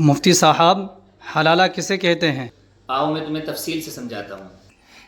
مفتی صاحب، حلالہ کسے کہتے ہیں؟ آؤ میں تمہیں تفصیل سے سمجھاتا ہوں۔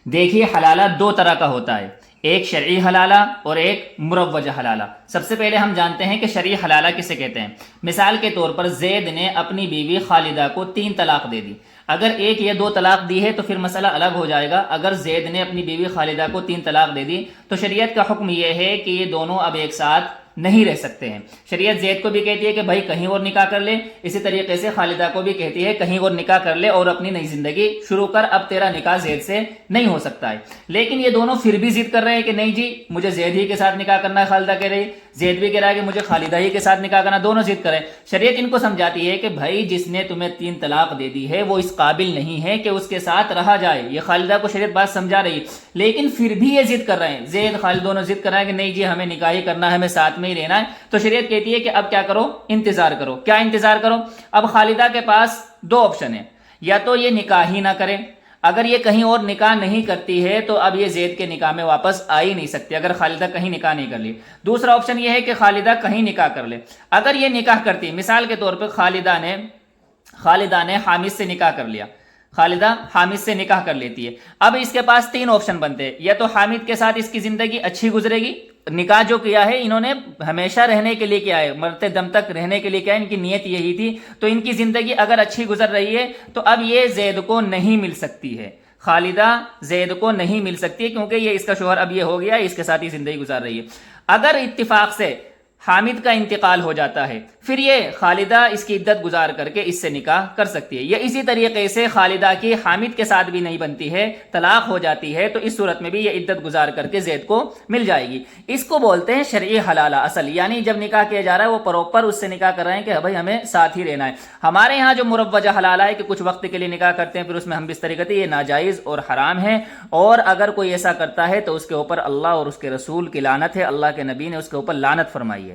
دیکھیے، حلالہ دو طرح کا ہوتا ہے، ایک شرعی حلالہ اور ایک مروجہ حلالہ۔ سب سے پہلے ہم جانتے ہیں کہ شرعی حلالہ کسے کہتے ہیں۔ مثال کے طور پر زید نے اپنی بیوی خالدہ کو 3 طلاق دے دی۔ اگر ایک یا 2 طلاق دی ہے تو پھر مسئلہ الگ ہو جائے گا۔ اگر زید نے اپنی بیوی خالدہ کو 3 طلاق دے دی تو شریعت کا حکم یہ ہے کہ یہ دونوں اب ایک ساتھ نہیں رہ سکتے ہیں۔ شریعت زید کو بھی کہتی ہے کہ بھائی کہیں اور نکاح کر لے، اسی طریقے سے خالدہ کو بھی کہتی ہے کہیں اور نکاح کر لے اور اپنی نئی زندگی شروع کر، اب تیرا نکاح زید سے نہیں ہو سکتا ہے۔ لیکن یہ دونوں پھر بھی ضد کر رہے ہیں کہ نہیں جی مجھے زید ہی کے ساتھ نکاح کرنا ہے، خالدہ کہہ رہی، زید بھی کہہ رہا ہے کہ مجھے خالدہ ہی کے ساتھ نکاح کرنا، دونوں ضد کریں۔ شریعت ان کو سمجھاتی ہے کہ بھائی جس نے تمہیں 3 طلاق دے دی ہے وہ اس قابل نہیں ہے کہ اس کے ساتھ رہا جائے۔ یہ خالدہ کو شریعت بات سمجھا رہی ہے، لیکن پھر بھی یہ ضد کر رہے ہیں، زید خالد دونوں ضد کر رہے ہیں کہ نہیں جی ہمیں نکاح ہی کرنا ہے، ہمیں ساتھ میں ہی رہنا ہے۔ تو شریعت کہتی ہے کہ اب کیا کرو، انتظار کرو۔ کیا انتظار کرو؟ اب خالدہ کے پاس 2 آپشن ہیں، یا تو یہ نکاح ہی نہ کرے، اگر یہ کہیں اور نکاح نہیں کرتی ہے تو اب یہ زید کے نکاح میں واپس آ ہی نہیں سکتی اگر خالدہ کہیں نکاح نہیں کر لی۔ دوسرا آپشن یہ ہے کہ خالدہ کہیں نکاح کر لے۔ اگر یہ نکاح کرتی، مثال کے طور پہ خالدہ نے حامد سے نکاح کر لیا، خالدہ حامد سے نکاح کر لیتی ہے، اب اس کے پاس 3 آپشن بنتے ہیں، یا تو حامد کے ساتھ اس کی زندگی اچھی گزرے گی، نکاح جو کیا ہے انہوں نے ہمیشہ رہنے کے لیے کیا ہے، مرتے دم تک رہنے کے لیے کیا ہے، ان کی نیت یہی تھی، تو ان کی زندگی اگر اچھی گزر رہی ہے تو اب یہ زید کو نہیں مل سکتی ہے، خالدہ زید کو نہیں مل سکتی ہے کیونکہ یہ اس کا شوہر اب یہ ہو گیا، اس کے ساتھ ہی زندگی گزار رہی ہے۔ اگر اتفاق سے حامد کا انتقال ہو جاتا ہے پھر یہ خالدہ اس کی عدت گزار کر کے اس سے نکاح کر سکتی ہے، یا اسی طریقے سے خالدہ کی حامد کے ساتھ بھی نہیں بنتی ہے، طلاق ہو جاتی ہے، تو اس صورت میں بھی یہ عدت گزار کر کے زید کو مل جائے گی۔ اس کو بولتے ہیں شرعی حلالہ اصل، یعنی جب نکاح کیا جا رہا ہے وہ پراپر اس سے نکاح کر رہے ہیں کہ بھائی ہمیں ساتھ ہی رہنا ہے۔ ہمارے ہاں جو مروجہ حلالہ ہے کہ کچھ وقت کے لیے نکاح کرتے ہیں پھر اس میں ہم بستری کرتے ہیں، یہ ناجائز اور حرام ہے، اور اگر کوئی ایسا کرتا ہے تو اس کے اوپر اللہ اور اس کے رسول کی لعنت ہے، اللہ کے نبی نے اس کے اوپر لعنت فرمائی ہے۔